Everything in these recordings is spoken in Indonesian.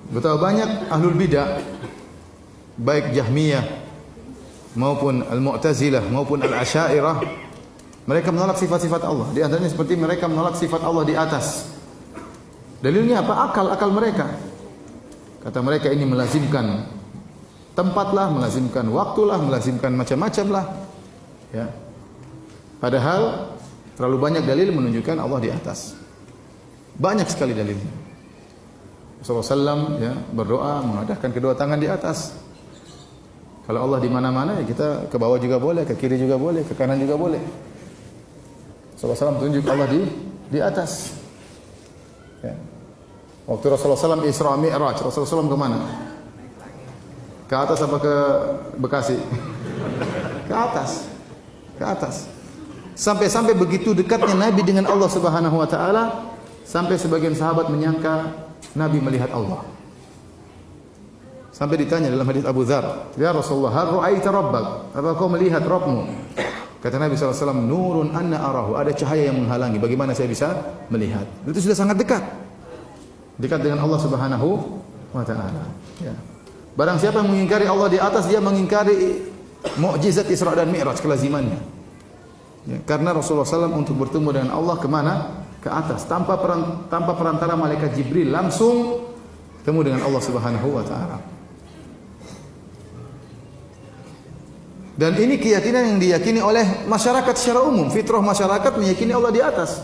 Betapa banyak ahlul bidah, baik Jahmiyah maupun Al-Mu'tazilah maupun Al-Asy'ariyah, mereka menolak sifat-sifat Allah. Di antaranya seperti mereka menolak sifat Allah di atas. Dalilnya apa? Akal mereka. Kata mereka ini melazimkan tempatlah, melazimkan waktulah, melazimkan macam-macam lah. Ya. Padahal terlalu banyak dalil menunjukkan Allah di atas. Banyak sekali dalilnya. Rasulullah SAW ya, berdoa mengadahkan kedua tangan di atas. Kalau Allah di mana-mana ya kita ke bawah juga boleh, ke kiri juga boleh, ke kanan juga boleh. Rasulullah SAW tunjuk Allah di atas. Ya. Waktu Rasulullah SAW Isra Mi'raj, Rasulullah SAW kemana? Ke atas apa ke Bekasi? Ke atas. Ke atas. Sampai begitu dekatnya Nabi dengan Allah Subhanahu wa taala, sampai sebagian sahabat menyangka Nabi melihat Allah. Sampai ditanya dalam hadis Abu Dzar, "Ya Rasulullah, hal ra'aita rabbak?" Apa kau melihat Rabbmu? Kata Nabi SAW, "Nurun anna arahu." Ada cahaya yang menghalangi, bagaimana saya bisa melihat? Itu sudah sangat dekat. Dekat dengan Allah Subhanahu wa taala. Ya. Barang siapa yang mengingkari Allah di atas, dia mengingkari mukjizat Isra dan Mi'raj, kelazimannya. Ya, karena Rasulullah SAW untuk bertemu dengan Allah kemana? Ke atas, tanpa perantara malaikat Jibril, langsung ketemu dengan Allah Subhanahu wa taala. Dan ini keyakinan yang diyakini oleh masyarakat secara umum. Fitrah masyarakat meyakini Allah di atas.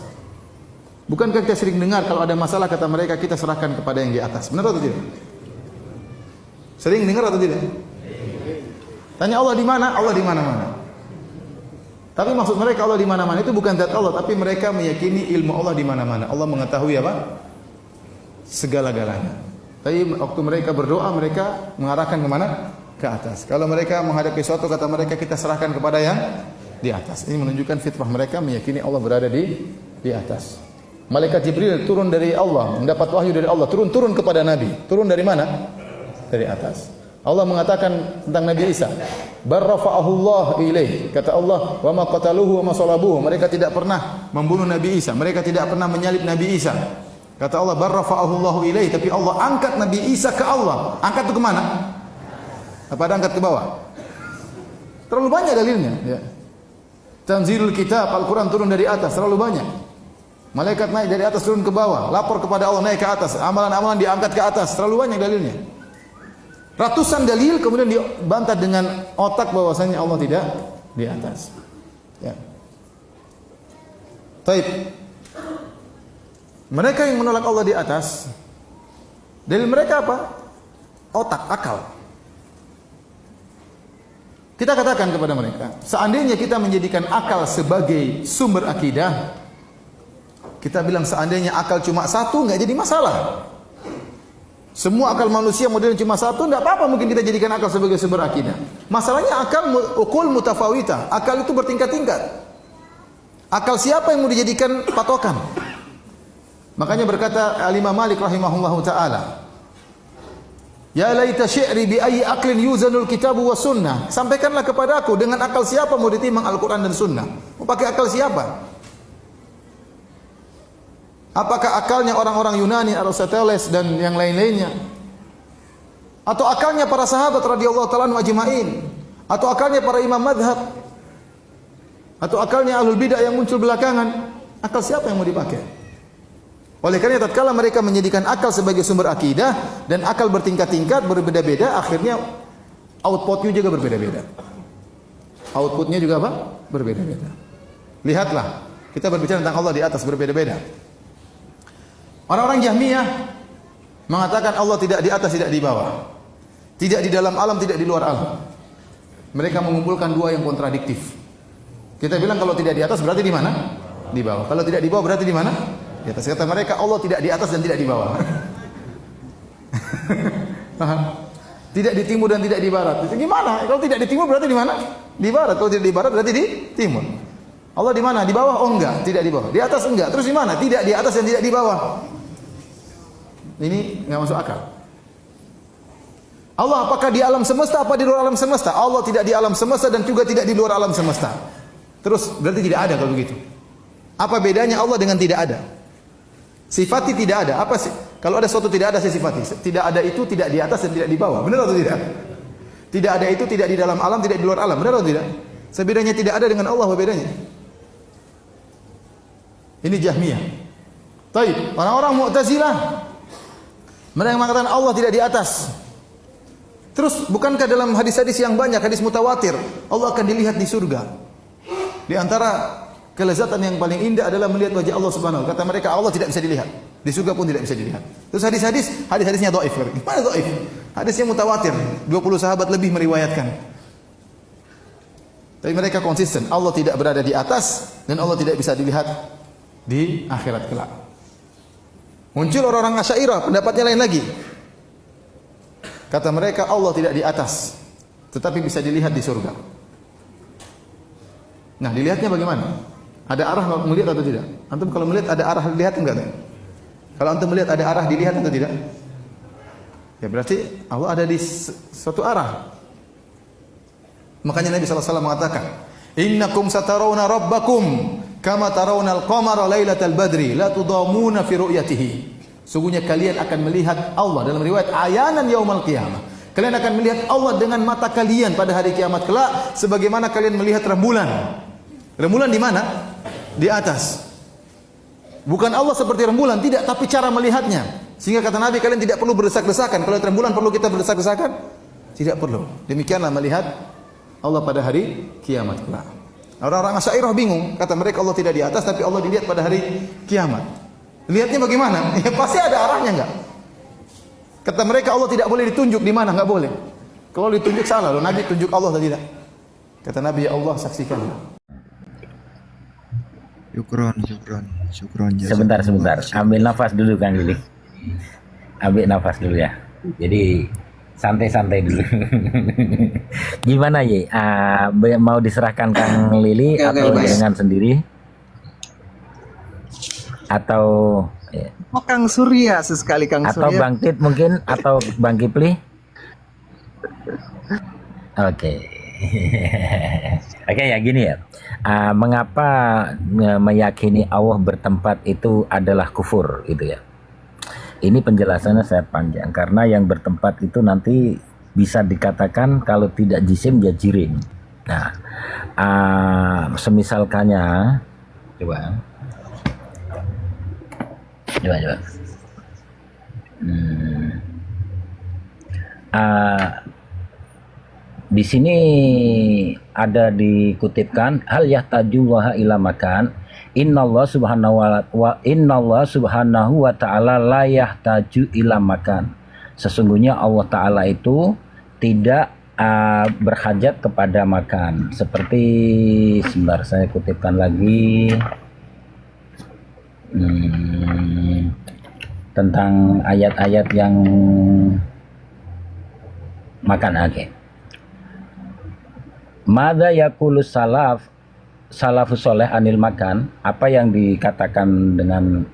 Bukankah kita sering dengar kalau ada masalah kata mereka kita serahkan kepada yang di atas? Benar atau tidak? Sering dengar atau tidak? Tanya Allah di mana? Allah di mana-mana. Tapi maksud mereka Allah di mana-mana itu bukan zat Allah, tapi mereka meyakini ilmu Allah di mana-mana. Allah mengetahui apa? Segala-galanya. Tapi waktu mereka berdoa, mereka mengarahkan ke mana? Ke atas. Kalau mereka menghadapi sesuatu, kata mereka kita serahkan kepada yang di atas. Ini menunjukkan fitrah mereka meyakini Allah berada di atas. Malaikat Jibril turun dari Allah, mendapat wahyu dari Allah, turun kepada Nabi. Turun dari mana? Dari atas. Allah mengatakan tentang Nabi Isa, "Barrafa'ahu Allah ilaih." Kata Allah, "Wa ma qataluhu wa ma salabuhu." Mereka tidak pernah membunuh Nabi Isa, mereka tidak pernah menyalib Nabi Isa. Kata Allah, "Barrafa'ahu Allah ilaih." Tapi Allah angkat Nabi Isa ke Allah. Angkat itu ke mana? Apa ada angkat ke bawah? Terlalu banyak dalilnya, ya. Tanzilul kitab, Al-Qur'an turun dari atas, terlalu banyak. Malaikat naik dari atas turun ke bawah, lapor kepada Allah naik ke atas, amalan-amalan diangkat ke atas, terlalu banyak dalilnya. Ratusan dalil kemudian dibantah dengan otak bahwasanya Allah tidak di atas. Ya. Taib. Mereka yang menolak Allah di atas, dalil mereka apa? Otak, akal. Kita katakan kepada mereka, seandainya kita menjadikan akal sebagai sumber akidah, kita bilang seandainya akal cuma satu, nggak jadi masalah. Semua akal manusia modern cuma satu, tidak apa-apa mungkin kita jadikan akal sebagai sumber akidah. Masalahnya akal ukul mutafawita, akal itu bertingkat-tingkat. Akal siapa yang mau dijadikan patokan? Makanya berkata Al-Imam Malik rahimahullahu taala, "Ya laita syi'ri bi ayyi aqlin yuzanul kitabu was sunnah." Sampaikanlah kepadaku dengan akal siapa mau ditimbang Al-Qur'an dan sunnah? Mau pakai akal siapa? Apakah akalnya orang-orang Yunani, Aristoteles dan yang lain-lainnya? Atau akalnya para sahabat radhiyallahu ta'ala anhum ajma'in? Atau akalnya para imam madhab? Atau akalnya ahlul bidah yang muncul belakangan? Akal siapa yang mau dipakai? Oleh karena tatkala mereka menjadikan akal sebagai sumber akidah dan akal bertingkat-tingkat berbeda-beda, akhirnya outputnya juga berbeda-beda. Outputnya juga apa? Berbeda-beda. Lihatlah, kita berbicara tentang Allah di atas berbeda-beda. Orang-orang Jahmiyah mengatakan Allah tidak di atas, tidak di bawah. Tidak di dalam alam, tidak di luar alam. Mereka mengumpulkan dua yang kontradiktif. Kita bilang kalau tidak di atas berarti di mana? Di bawah. Kalau tidak di bawah berarti di mana? Di atas. Kata mereka Allah tidak di atas dan tidak di bawah. Tidak di timur dan tidak di barat. Itu gimana? Kalau tidak di timur berarti di mana? Di barat. Kalau tidak di barat berarti di timur. Allah di mana? Di bawah? Oh enggak, tidak di bawah. Di atas enggak. Terus di mana? Tidak di atas dan tidak di bawah. Ini enggak masuk akal. Allah apakah di alam semesta apa di luar alam semesta? Allah tidak di alam semesta dan juga tidak di luar alam semesta. Terus berarti tidak ada kalau begitu. Apa bedanya Allah dengan tidak ada? Sifatnya tidak ada. Apa sih? Kalau ada sesuatu tidak ada saya sifati. Tidak ada itu tidak di atas dan tidak di bawah. Benar atau tidak? Tidak ada itu tidak di dalam alam, tidak di luar alam. Benar atau tidak? Sebedanya tidak ada dengan Allah, apa bedanya? Ini Jahmiyah. Baik, orang-orang Mu'tazilah mereka mengatakan Allah tidak di atas. Terus bukankah dalam hadis-hadis yang banyak, hadis mutawatir, Allah akan dilihat di surga? Di antara kelezatan yang paling indah adalah melihat wajah Allah Subhanahu wa taala. Kata mereka Allah tidak bisa dilihat. Di surga pun tidak bisa dilihat. Terus hadis-hadisnya dhaif. Mana dhaif? Hadisnya mutawatir. 20 sahabat lebih meriwayatkan. Tapi mereka konsisten. Allah tidak berada di atas dan Allah tidak bisa dilihat di akhirat kelak. Muncul orang-orang Asy'ariyah, pendapatnya lain lagi. Kata mereka Allah tidak di atas, tetapi bisa dilihat di surga. Nah, dilihatnya bagaimana? Ada arah melihat atau tidak? Antum kalau melihat ada arah dilihat enggak? Kalau antum melihat ada arah dilihat atau tidak? Ya berarti Allah ada di suatu arah. Makanya Nabi SAW mengatakan, "Innakum satarawna rabbakum kama tarawna al-qamara lailatal badri la tudamuna fi ru'yatihi." Sungguhnya kalian akan melihat Allah dalam riwayat ayanan yaumal qiyamah. Kalian akan melihat Allah dengan mata kalian pada hari kiamat kelak sebagaimana kalian melihat rembulan. Rembulan di mana? Di atas. Bukan Allah seperti rembulan, tidak, tapi cara melihatnya. Sehingga kata Nabi kalian tidak perlu berdesak-desakan. Kalau rembulan perlu kita berdesak-desakan? Tidak perlu. Demikianlah melihat Allah pada hari kiamat kelak. Orang-orang Asy'ariyah bingung, kata mereka Allah tidak di atas tapi Allah dilihat pada hari kiamat. Lihatnya bagaimana? Ya pasti ada arahnya enggak? Kata mereka Allah tidak boleh ditunjuk di mana, enggak boleh. Kalau ditunjuk salah, loh Nabi tunjuk Allah atau tidak? Kata Nabi ya Allah saksikanlah. Syukron. Sebentar. Ambil nafas dulu Kang Lili. Ambil nafas dulu ya. Jadi santai-santai dulu. Gimana Ye? Mau diserahkan Kang Lili atau dengan sendiri? Atau ya. Kang Surya sesekali Kang atau Surya. Bang Tit mungkin atau Bang Kipli? Oke. Oke ya gini ya. Mengapa meyakini Allah bertempat itu adalah kufur gitu ya. Ini penjelasannya saya panjang karena yang bertempat itu nanti bisa dikatakan kalau tidak jisim ya jirim. Nah, semisalkannya coba. Di sini ada dikutipkan hal yahtajullaha ila makan innallahu subhanahu wa ta'ala la yahtaju ila makan. Sesungguhnya Allah Ta'ala itu tidak berhajat kepada makan. Seperti sebentar saya kutipkan lagi tentang ayat-ayat yang makan. Oke. Mada yaqulu salafus soleh anil makan, apa yang dikatakan dengan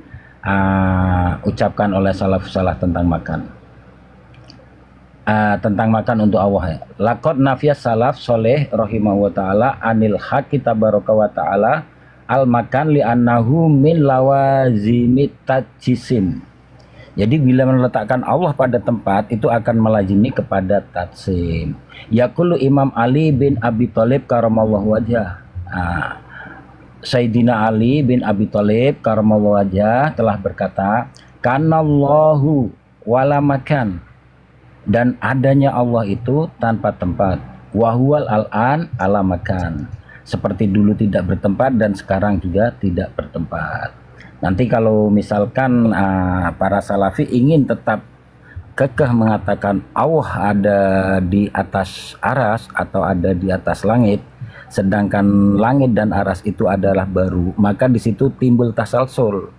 ucapkan oleh salafus saleh tentang makan, tentang makan untuk Allah ya. Laqad nafiyas salaf soleh rahimahu wa ta'ala anil haqi tabaraka wa ta'ala al makan li annahu min lawazimit tajsim. Jadi bila meletakkan Allah pada tempat itu akan melazimi kepada tajsim. Yaqulu Imam Ali bin Abi Thalib karamallahu wajhah. Sayyidina Ali bin Abi Thalib karamallahu wajhah telah berkata, "Kanallahu wala makan." Dan adanya Allah itu tanpa tempat. Wa huwal al'an ala makan. Seperti dulu tidak bertempat dan sekarang juga tidak bertempat. Nanti kalau misalkan para salafi ingin tetap kekeh mengatakan Allah ada di atas aras atau ada di atas langit, sedangkan langit dan aras itu adalah baru, maka di situ timbul tasalsul.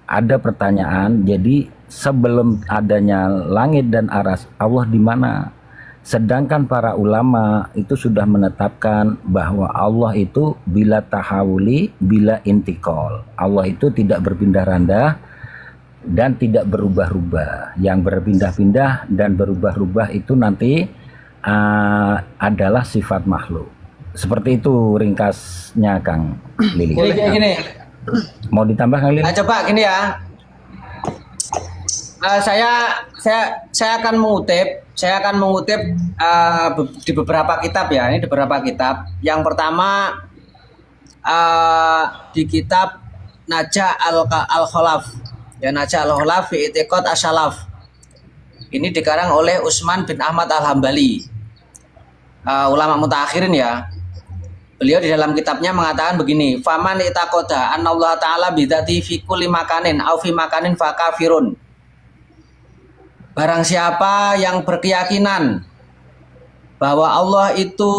Ada pertanyaan, jadi sebelum adanya langit dan aras, Allah di mana? Sedangkan para ulama itu sudah menetapkan bahwa Allah itu bila tahawuli, bila intikal. Allah itu tidak berpindah randah dan tidak berubah-ubah. Yang berpindah-pindah dan berubah-ubah itu nanti adalah sifat makhluk. Seperti itu ringkasnya Kang Lili. Gini. Mau ditambah Kang Lili? Nah, coba gini ya. Saya akan mengutip di beberapa kitab ya. Ini di beberapa kitab. Yang pertama di kitab Najah al-Khalaf. Ya, Najah al-Khalaf fi I'tiqad as-Salaf. Ini dikarang oleh Utsman bin Ahmad al-Hambali. Ulama mutakhirin ya. Beliau di dalam kitabnya mengatakan begini, faman itaqada anallahu ta'ala bidzati fi kulli makanin au fi makanin fakafirun. Barang siapa yang berkeyakinan bahwa Allah itu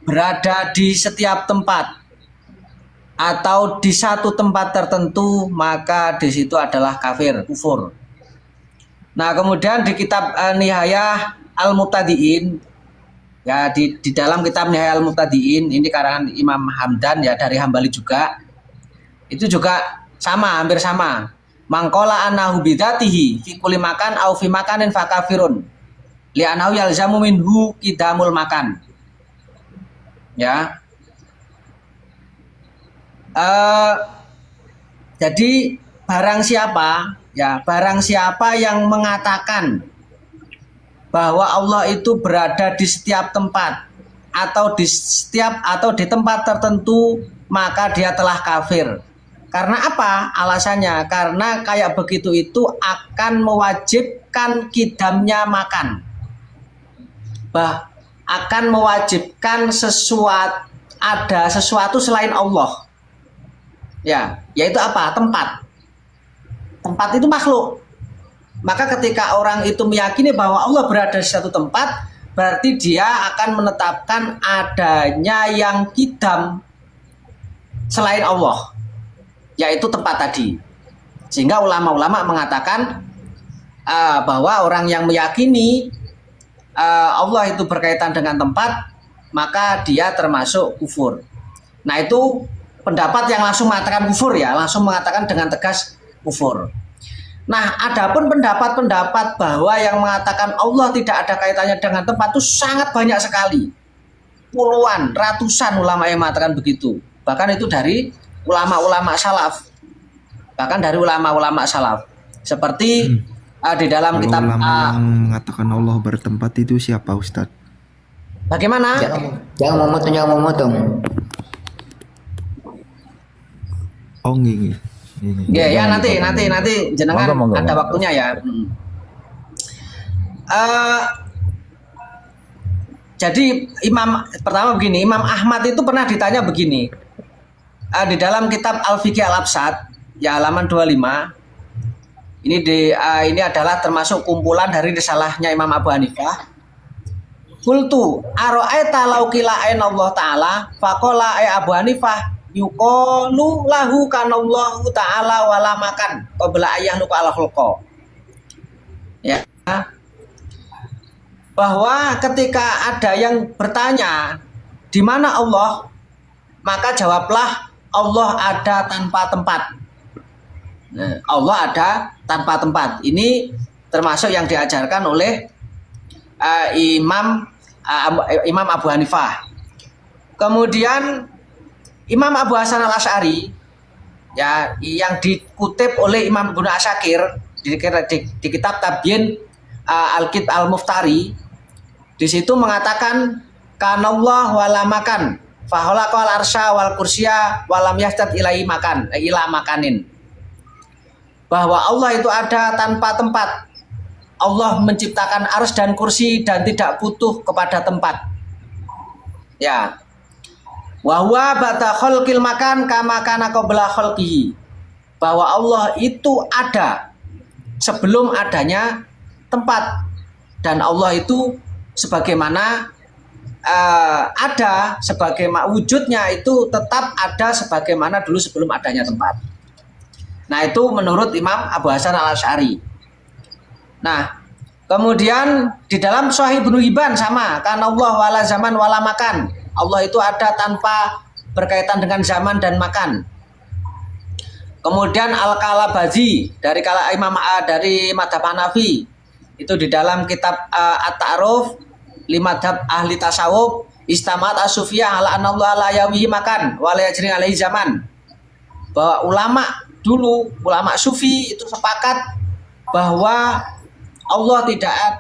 berada di setiap tempat atau di satu tempat tertentu, maka di situ adalah kafir, kufur. Nah, kemudian di kitab Nihayah Al-Mubtadi'in, ya di dalam kitab Nihayah Al-Mubtadi'in, ini karangan Imam Hamdan ya, dari Hambali juga. Itu juga sama, hampir sama. Mangkola anahu bidzatihi fi kulli makan au fi makanin fakafirun. Li'anahu yalzamu minhu qidamul makan. Ya. Jadi barang siapa yang mengatakan bahwa Allah itu berada di setiap tempat atau di tempat tertentu, maka dia telah kafir. Karena apa? Alasannya karena kayak begitu itu akan mewajibkan kidamnya makan. Akan mewajibkan ada sesuatu selain Allah. Ya, yaitu apa? Tempat. Tempat itu makhluk. Maka ketika orang itu meyakini bahwa Allah berada di satu tempat, berarti dia akan menetapkan adanya yang kidam selain Allah, yaitu tempat tadi. Sehingga ulama-ulama mengatakan bahwa orang yang meyakini Allah itu berkaitan dengan tempat, maka dia termasuk kufur. Nah, itu pendapat yang langsung mengatakan kufur ya, langsung mengatakan dengan tegas kufur. Nah, adapun pendapat-pendapat bahwa yang mengatakan Allah tidak ada kaitannya dengan tempat itu sangat banyak sekali. Puluhan, ratusan ulama yang mengatakan begitu. Bahkan itu dari ulama-ulama salaf. Seperti di dalam kitab ulama yang mengatakan Allah bertempat itu siapa, Ustadz? Bagaimana? Jangan memotong. Oh, ini. Ya, nanti jenengan Monggo. ada waktunya ya. Jadi Imam Ahmad itu pernah ditanya begini. Di dalam kitab Al-Fiqh Al-Absad, ya halaman 25. Ini adalah termasuk kumpulan dari risalahnya Imam Abu Hanifah. Qultu ara'aita law qila aina Allah taala faqala ay Abu Hanifah yuqalu lahu kanallahu ta'ala wala makan qabla ayyahluqa ala khulqa. Ya. Bahwa ketika ada yang bertanya di mana Allah, maka jawablah Allah ada tanpa tempat. Nah, Allah ada tanpa tempat. Ini termasuk yang diajarkan oleh Imam Abu Hanifah. Kemudian Imam Abu Hasan al-Asy'ari ya, yang dikutip oleh Imam Ibnu Asakir di kitab Tabyin Al-Qit Al-Muftari, di situ mengatakan kanallah wala makan fahalaqal arsya wal kursya walam yastad ilai makan ila makanin. Bahwa Allah itu ada tanpa tempat. Allah menciptakan arsy dan kursi dan tidak butuh kepada tempat. Ya. Wa huwa ba'da khalqil makan kama kana qabla khalqihi. Bahwa Allah itu ada sebelum adanya tempat, dan Allah itu sebagaimana ada sebagaimana wujudnya itu tetap ada sebagaimana dulu sebelum adanya tempat. Nah, itu menurut Imam Abu Hasan al-Asy'ari. Nah, kemudian di dalam Sahih Ibnu Hibban sama, kana Allah wala zaman wala makan. Allah itu ada tanpa berkaitan dengan zaman dan makan. Kemudian Al-Kalabazi dari Madhab Hanafi, itu di dalam kitab At-Ta'aruf li madhab ahli tasawuf, istamat as-sufiyah ala anallah la yawihi makan wa la yajri alaihi zaman. Bahwa ulama dulu, ulama sufi itu sepakat bahwa Allah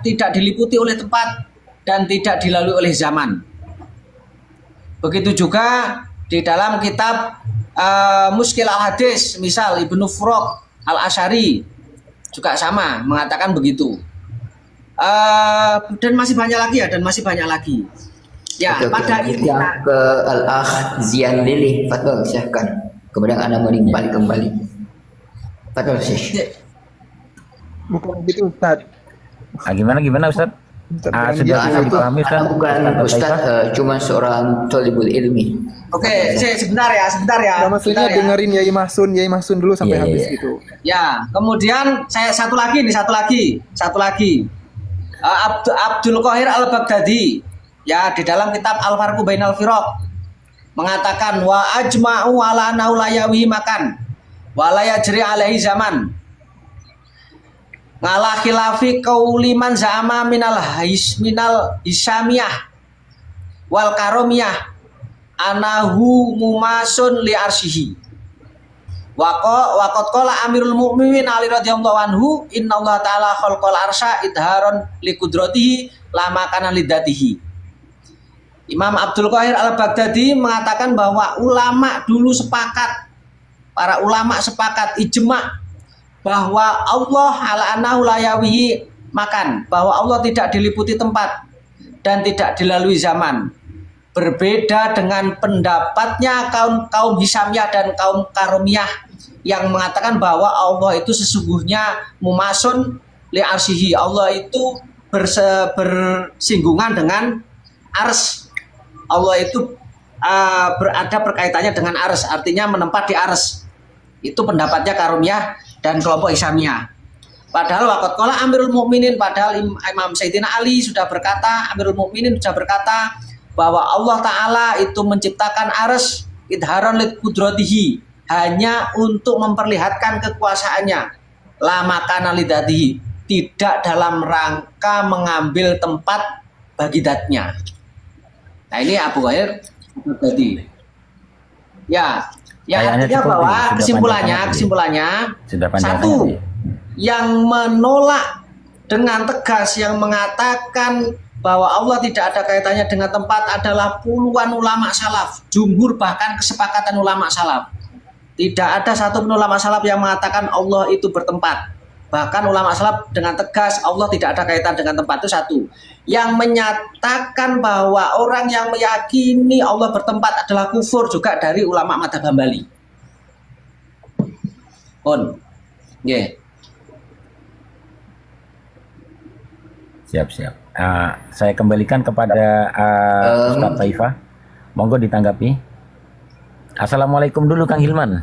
tidak diliputi oleh tempat dan tidak dilalui oleh zaman. Begitu juga di dalam kitab Muskil al-Hadis, misal Ibnu Furaq al-Asy'ari juga sama mengatakan begitu. Dan masih banyak lagi ya, dan masih banyak lagi. Ya, Oke, oke. pada Yang intinya ke Al-Akh Zian Lili, Fadol silahkan. Kemudian Anda menimbal kembali. Fadol Syekh. Bukan gitu Ustaz. Gimana Ustaz? Ustaz, Sudah bisa Anda dipahami Ustaz? Anda bukan Ustaz, cuma seorang thalibul ilmi. Oke, sebentar ya. Nah, maksudnya sebentar ya. dengerin Yai Mahsun dulu sampai Iya, habis iya. gitu. Ya, kemudian saya satu lagi. Abdul Qahir al-Baghdadi, ya, di dalam kitab Al-Farqu Bainal Firaq mengatakan wa ajma'u ala annahu la yawihi makan wa la yajri alaihi zaman. Ngala khilafi qauliman za'ama minal hisamiyah wal karomiyah anahu mumasun li arsyihi. Waqat qala Amirul Mukminin Ali radhiyallahu anhu innallaha ta'ala khalaqal arsya idharon li qudratihi lama kana lidzatihi. Imam Abdul Qahir al-Baghdadi mengatakan bahwa para ulama sepakat ijma bahwa Allah ala annahu la yawihi makan, bahwa Allah tidak diliputi tempat dan tidak dilalui zaman. Berbeda dengan pendapatnya kaum Hisamiyah dan kaum Karomiyah yang mengatakan bahwa Allah itu sesungguhnya mumasun li arsihi. Allah itu bersinggungan dengan ars. Allah itu berada berkaitannya dengan ars, artinya menempat di ars. Itu pendapatnya Karomiyah dan kelompok Hisamiyah. Padahal waqat qala Amirul Mukminin, padahal Imam Sayyidina Ali sudah berkata, Amirul Mukminin sudah berkata bahwa Allah Ta'ala itu menciptakan ars idharon li qudratihi, hanya untuk memperlihatkan kekuasaannya, la makana lidzatihi, tidak dalam rangka mengambil tempat bagi zatnya. Nah, ini Abu Qahir tadi. Ya Kayaknya artinya cukup, bahwa sudah kesimpulannya Sudah panjang satu, sangat, ya. yang menolak dengan tegas, yang mengatakan bahwa Allah tidak ada kaitannya dengan tempat adalah puluhan ulama salaf, jumhur bahkan kesepakatan ulama salaf. Tidak ada satu ulama salaf yang mengatakan Allah itu bertempat. Bahkan ulama salaf dengan tegas Allah tidak ada kaitan dengan tempat, itu satu. Yang menyatakan bahwa orang yang meyakini Allah bertempat adalah kufur juga dari ulama madzhab Hambali. Yeah. Siap. Saya kembalikan kepada Ustaz Taifah. Monggo ditanggapi. Assalamualaikum dulu Kang Hilman.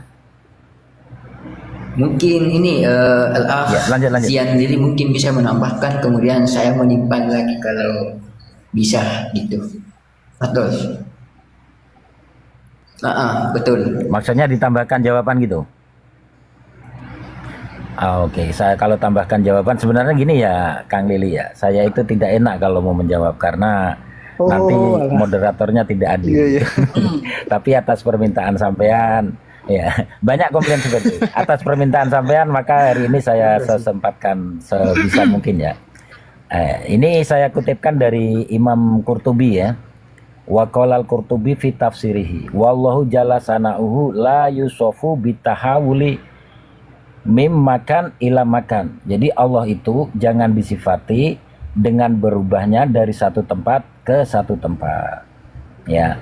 Mungkin ini Al-Akh Ya, lanjut. Zian Lili mungkin bisa menambahkan, kemudian saya menyimpan lagi kalau bisa gitu. Betul. Betul. Maksudnya ditambahkan jawaban gitu. Oke, saya kalau tambahkan jawaban sebenarnya gini ya Kang Lili ya. Saya itu tidak enak kalau mau menjawab karena nanti alah. moderatornya tidak adil. Iya. Tapi atas permintaan sampean, ya banyak komplain seperti itu. Atas permintaan sampean maka hari ini saya sesempatkan sebisa mungkin ya. Ini saya kutipkan dari Imam Qurtubi ya. Wa qala al-Qurtubi fi tafsirihi wallahu jalla sana'uhu la yusofu bitahawuli mim makan ila makan. Jadi Allah itu jangan disifati dengan berubahnya dari satu tempat ke satu tempat. Ya.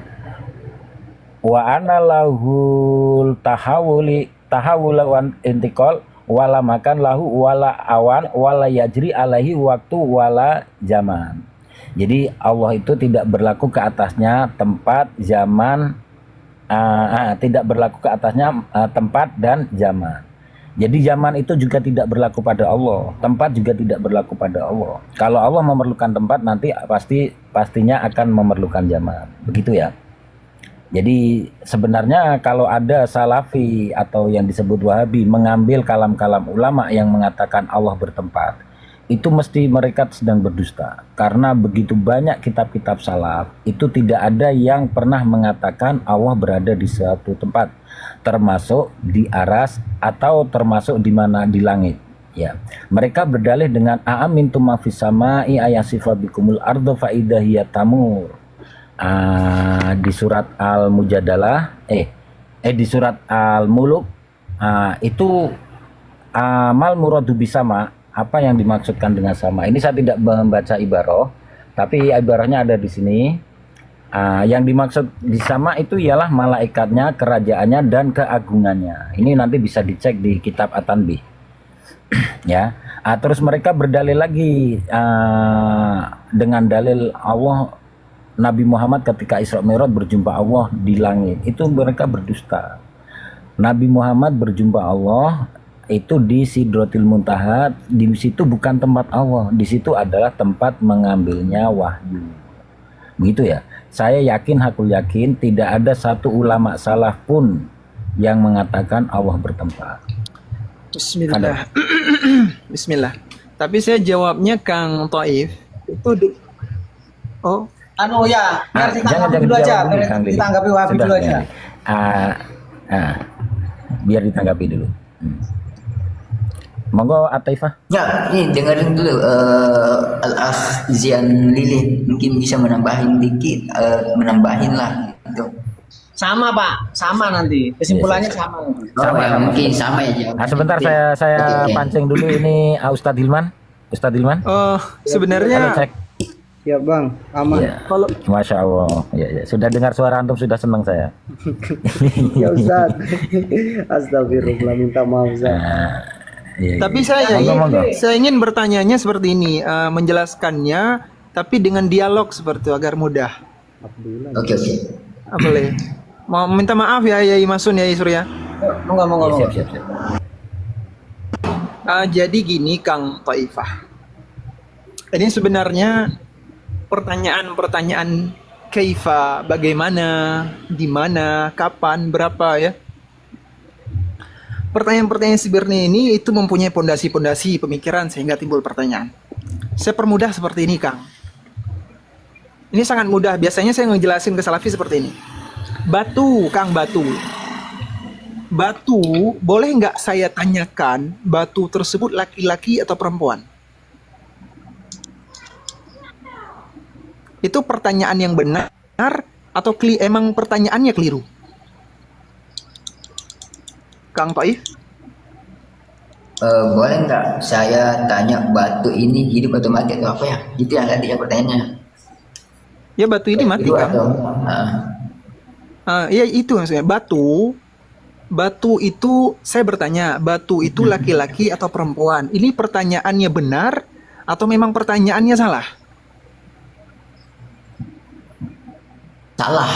Wa ana lahul tahawula wan intiqal wala makan lahu wala awan wala yajri alaihi waktu wala zaman. Jadi Allah itu tidak berlaku ke atasnya tempat, zaman, tidak berlaku ke atasnya tempat dan zaman. Jadi zaman itu juga tidak berlaku pada Allah, tempat juga tidak berlaku pada Allah. Kalau Allah memerlukan tempat nanti pastinya akan memerlukan zaman, begitu ya. Jadi sebenarnya kalau ada Salafi atau yang disebut Wahabi mengambil kalam-kalam ulama yang mengatakan Allah bertempat, itu mesti mereka sedang berdusta. Karena begitu banyak kitab-kitab salaf, itu tidak ada yang pernah mengatakan Allah berada di suatu tempat, termasuk di aras atau termasuk di mana di langit. Ya, mereka berdalih dengan aamintum ma fis samai ayasifa bikumul ardo fa idza hiya tamur. Di surat Al-Mujadalah di surat Al-Muluk itu amal muradu bisama, apa yang dimaksudkan dengan sama. Ini saya tidak membaca ibarah, tapi ibarahnya ada di sini. Yang dimaksud di sama itu ialah malaikatnya, kerajaannya, dan keagungannya. Ini nanti bisa dicek di kitab At-Tanbih. Ya, terus mereka berdalil lagi dengan dalil Allah, Nabi Muhammad ketika Isra Mi'raj berjumpa Allah di langit, itu mereka berdusta. Nabi Muhammad berjumpa Allah itu di Sidratil Muntaha, di situ bukan tempat Allah, di situ adalah tempat mengambilnya wahyu. Begitu ya. Saya yakin, hakul yakin, tidak ada satu ulama salaf pun yang mengatakan Allah bertempat. Bismillah. Bismillah. Tapi saya jawabnya Kang Taif itu oh, Biar ditanggapi jangan dulu aja, dijawab dulu, biar Kang Didi. ditanggapi Wahabi Sudah, dulu aja. ya. Biar ditanggapi dulu. Monggo Ataifah. Ya, ini dengerin dulu Al-Akh Zian Lili mungkin bisa menambahin dikit, menambahin lah gitu. Sama Pak, sama nanti. Kesimpulannya sama. Oh, ya, mungkin sama ya. Sebentar saya Oke. pancing dulu ini Ustadz Hilman. Ustadz Hilman. oh Halo, sebenarnya cek. Ya bang, aman. Ya. kalau Masya Allah. Ya. Sudah dengar suara antum sudah senang saya. Ya Ustaz. Astagfirullah, minta maaf Ustaz. Iya. tapi saya Monggo. saya ingin bertanyanya seperti ini, menjelaskannya tapi dengan dialog seperti itu agar mudah. Alhamdulillah. Oke. Boleh. Mau minta maaf ya Yai Masun, Yai Surya. Monggo. Siap. Jadi gini Kang Taifah. Ini sebenarnya pertanyaan-pertanyaan kaifa, bagaimana, di mana, kapan, berapa ya. Pertanyaan-pertanyaan sebenarnya ini itu mempunyai pondasi-pondasi pemikiran sehingga timbul pertanyaan. Saya permudah seperti ini, Kang. Ini sangat mudah. Biasanya saya ngejelasin ke Salafi seperti ini. Batu, Kang, batu. Batu, boleh nggak saya tanyakan batu tersebut laki-laki atau perempuan? Itu pertanyaan yang benar atau emang pertanyaannya keliru? Kang Taif? Boleh nggak saya tanya batu ini hidup atau mati atau apa ya? Itu yang tadi ya pertanyaannya. Ya batu ini mati, Hidup Kang. atau Ya itu maksudnya. Batu itu saya bertanya, batu itu laki-laki atau perempuan? Ini pertanyaannya benar atau memang pertanyaannya salah? salah.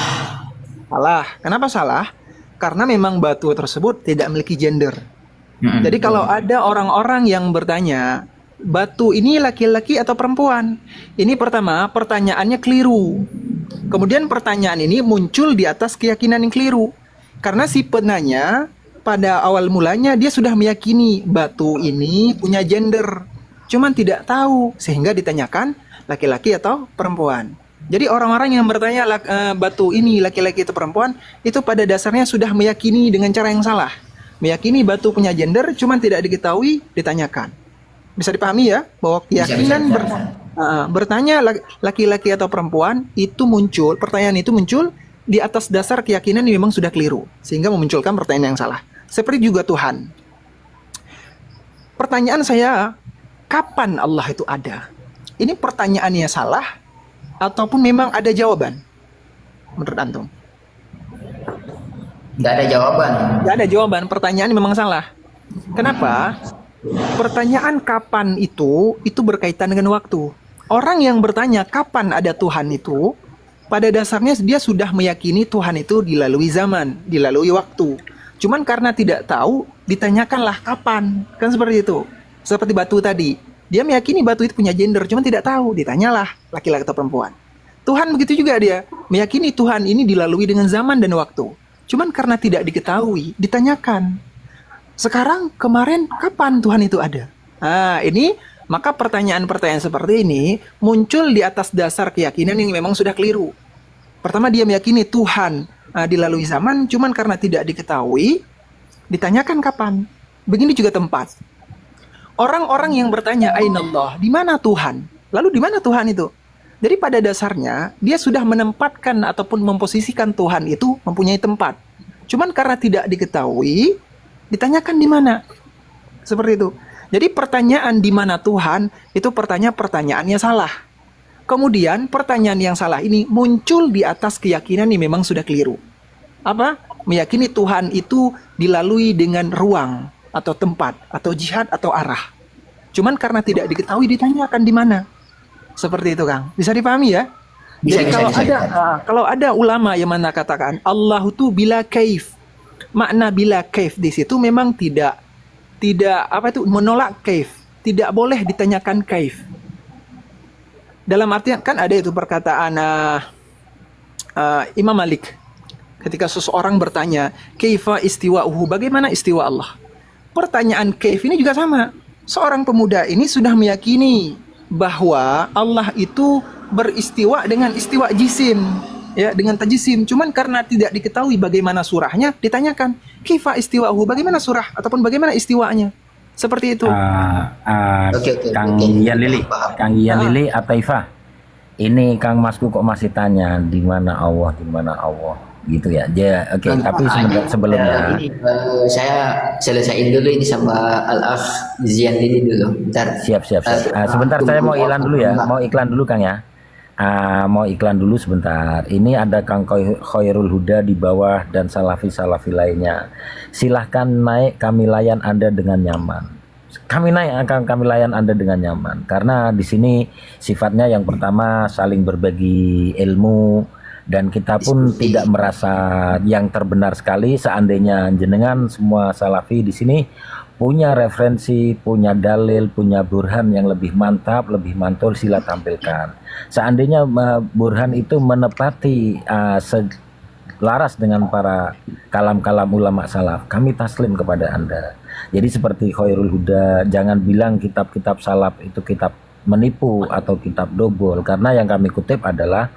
Salah. Kenapa salah? Karena memang batu tersebut tidak memiliki gender. Jadi kalau ada orang-orang yang bertanya, batu ini laki-laki atau perempuan? Ini pertama, pertanyaannya keliru. Kemudian pertanyaan ini muncul di atas keyakinan yang keliru. Karena si penanya pada awal mulanya dia sudah meyakini batu ini punya gender. Cuman tidak tahu sehingga ditanyakan laki-laki atau perempuan. Jadi orang-orang yang bertanya batu ini laki-laki atau perempuan itu pada dasarnya sudah meyakini dengan cara yang salah. Meyakini batu punya gender cuman tidak diketahui ditanyakan. Bisa dipahami ya bahwa keyakinan bertanya laki-laki atau perempuan itu muncul, pertanyaan itu muncul di atas dasar keyakinan yang memang sudah keliru sehingga memunculkan pertanyaan yang salah. Seperti juga Tuhan. Pertanyaan saya, kapan Allah itu ada? Ini pertanyaannya salah ataupun memang ada jawaban menurut antum? Nggak ada jawaban. Nggak ada jawaban, pertanyaan memang salah. Kenapa? Pertanyaan kapan itu berkaitan dengan waktu. Orang yang bertanya kapan ada Tuhan itu, pada dasarnya dia sudah meyakini Tuhan itu dilalui zaman, dilalui waktu. Cuman karena tidak tahu, ditanyakanlah kapan. Kan seperti itu. Seperti batu tadi. Dia meyakini batu itu punya gender, cuman tidak tahu. Ditanyalah laki-laki atau perempuan. Tuhan begitu juga dia. Meyakini Tuhan ini dilalui dengan zaman dan waktu. Cuman karena tidak diketahui, ditanyakan. Sekarang, kemarin, kapan Tuhan itu ada? Nah, ini, maka pertanyaan-pertanyaan seperti ini muncul di atas dasar keyakinan yang memang sudah keliru. Pertama, dia meyakini Tuhan dilalui zaman, cuman karena tidak diketahui, ditanyakan kapan. Begini juga tempat. orang-orang yang bertanya Ainallah, di mana Tuhan? Lalu di mana Tuhan itu? Jadi pada dasarnya dia sudah menempatkan ataupun memposisikan Tuhan itu mempunyai tempat. Cuman karena tidak diketahui, ditanyakan di mana. Seperti itu. Jadi pertanyaan di mana Tuhan itu pertanyaannya salah. Kemudian pertanyaan yang salah ini muncul di atas keyakinan yang memang sudah keliru. Apa? Meyakini Tuhan itu dilalui dengan ruang atau tempat atau jihad atau arah. Cuman karena tidak diketahui ditanyakan di mana. Seperti itu, Kang. Bisa dipahami ya? Jadi kalau ada ulama yang mengatakan Allah itu bila kaif. Makna bila kaif di situ memang tidak menolak kaif. Tidak boleh ditanyakan kaif. Dalam artian kan ada itu perkataan Imam Malik ketika seseorang bertanya kaifa istiwa'uhu, bagaimana istiwa Allah. Pertanyaan kaif ini juga sama. Seorang pemuda ini sudah meyakini bahwa Allah itu beristiwa dengan istiwa jisim, ya, dengan tajisim. Cuman karena tidak diketahui bagaimana surahnya, ditanyakan kaifa istiwa'uhu, bagaimana surah ataupun bagaimana istiwanya. Seperti itu. Kang Ian Lili Ataifah. Ini Kang Masku kok masih tanya di mana Allah gitu ya. Oke, tapi sebelumnya Saya selesaiin dulu ini sama Al-Akh Zian ini dulu. Bentar. Siap. Sebentar saya mau iklan dulu ya. Mau iklan dulu Kang ya. Mau iklan dulu sebentar. Ini ada Kang Khairul Huda di bawah dan salafi lainnya. Silahkan naik, kami layan Anda dengan nyaman. Kami layan Anda dengan nyaman. Karena di sini sifatnya yang pertama saling berbagi ilmu dan kita pun tidak merasa yang terbenar sekali seandainya jenengan semua salafi di sini punya referensi, punya dalil, punya burhan yang lebih mantap, lebih mantul, sila tampilkan. Seandainya burhan itu menepati selaras dengan para kalam-kalam ulama salaf, kami taslim kepada Anda. Jadi seperti Khairul Huda, jangan bilang kitab-kitab salaf itu kitab menipu atau kitab dobol, karena yang kami kutip adalah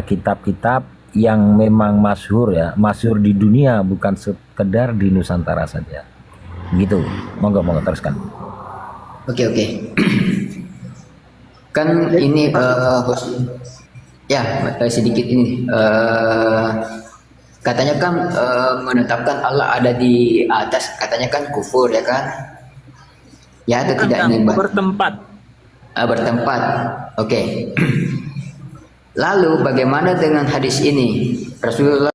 kitab-kitab yang memang masyhur di dunia, bukan sekedar di Nusantara saja. Gitu, monggo teruskan. Oke. Kan ini sedikit ini katanya kan menetapkan Allah ada di atas, katanya kan kufur ya kan? Ya atau tidak ini bertempat. Bertempat. Oke. Lalu bagaimana dengan hadis ini? Rasulullah